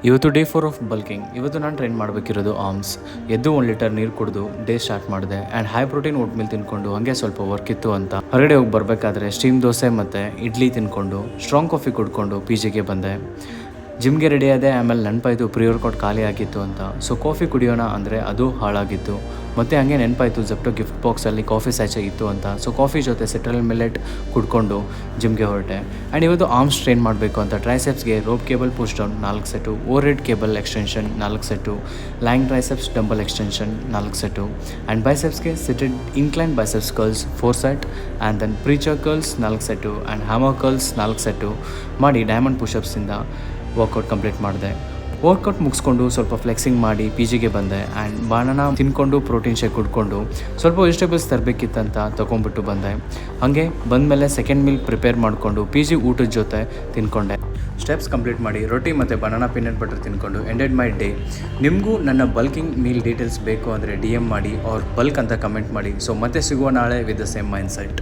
ಇವತ್ತು day 4 of bulking. ಇವತ್ತು ನಾನು ಟ್ರೈನ್ ಮಾಡಬೇಕಿರೋದು ಆರ್ಮ್ಸ್. ಎದ್ದು 1 ಲೀಟರ್ ನೀರು ಕುಡಿದು ಡೇ ಸ್ಟಾರ್ಟ್ ಮಾಡಿದೆ. And high protein vote meal ತಿನ್ಕೊಂಡು ಹಾಗೆ ಸ್ವಲ್ಪ ವರ್ಕ್ ಇತ್ತು ಅಂತ ಹೊರಗಡೆ ಹೋಗಿ ಬರಬೇಕಾದ್ರೆ ಸ್ಟೀಮ್ ದೋಸೆ ಮತ್ತು ಇಡ್ಲಿ ತಿನ್ಕೊಂಡು ಸ್ಟ್ರಾಂಗ್ ಕಾಫಿ ಕುಡ್ಕೊಂಡು ಪಿ ಜಿಗೆ ಬಂದೆ. ಜಿಮ್ಗೆ ರೆಡಿ ಆದೆ. ಆಮೇಲೆ ನೆನಪಾಯಿತು ಪ್ರೀ ವರ್ಕೌಟ್ ಖಾಲಿ ಆಗಿತ್ತು ಅಂತ. ಸೊ ಕಾಫಿ ಕುಡಿಯೋಣ ಅಂದರೆ ಅದು ಹಾಳಾಗಿತ್ತು. ಮತ್ತು ಹಂಗೆ ನೆನಪಾಯಿತು ಜೆಪ್ಟೋ ಗಿಫ್ಟ್ ಬಾಕ್ಸಲ್ಲಿ ಕಾಫಿ ಸ್ಯಾಚೆ ಇತ್ತು ಅಂತ. ಸೊ ಕಾಫಿ ಜೊತೆ ಸೆಟ್ರಲ್ ಮಿಲೆಟ್ ಕುಡ್ಕೊಂಡು ಜಿಮ್ಗೆ ಹೊರಟೆ. ಆ್ಯಂಡ್ ಇವತ್ತು ಆರ್ಮ್ಸ್ ಟ್ರೈನ್ ಮಾಡಬೇಕು ಅಂತ ಟ್ರೈಸೆಪ್ಸ್ಗೆ rope cable push down 4 set, overhead cable extension 4 set, long triceps dumbbell extension 4 set, and ಬೈಸೆಪ್ಸ್ಗೆ seated incline biceps curls 4 set, and then preacher curls 4 set, and hammer curls 4 set ಮಾಡಿ diamond ಪುಷಪ್ಸಿಂದ workout complete ಮಾಡಿದೆ. Workout ಮುಗಿಸ್ಕೊಂಡು ಸ್ವಲ್ಪ flexing ಮಾಡಿ P ಜಿಗೆ ಬಂದೆ. And ಬಾಣನ ತಿನ್ಕೊಂಡು ಪ್ರೋಟೀನ್ ಶೇಕ್ ಕುಡ್ಕೊಂಡು ಸ್ವಲ್ಪ ವೆಜಿಟೇಬಲ್ಸ್ ತರಬೇಕಿತ್ತಂತ ತೊಗೊಂಡ್ಬಿಟ್ಟು ಬಂದೆ. ಹಾಗೆ ಬಂದಮೇಲೆ ಸೆಕೆಂಡ್ ಮೀಲ್ ಪ್ರಿಪೇರ್ ಮಾಡಿಕೊಂಡು ಪಿ ಜಿ ಊಟದ ಜೊತೆ ತಿನ್ಕೊಂಡೆ. ಸ್ಟೆಪ್ಸ್ ಕಂಪ್ಲೀಟ್ ಮಾಡಿ ರೊಟ್ಟಿ ಮತ್ತು ಬನಾನಾ ಪೀನಟ್ ಬಟರ್ ತಿನ್ಕೊಂಡು ಎಂಡೆಡ್ ಮೈ ಡೇ. ನಿಮಗೂ ನನ್ನ ಬಲ್ಕಿಂಗ್ ಮೀಲ್ ಡೀಟೇಲ್ಸ್ ಬೇಕು ಅಂದರೆ DM ಮಾಡಿ ಅವ್ರ ಬಲ್ಕ್ ಅಂತ ಕಮೆಂಟ್ ಮಾಡಿ. ಸೊ ಮತ್ತೆ ಸಿಗುವ ನಾಳೆ with the same mind set.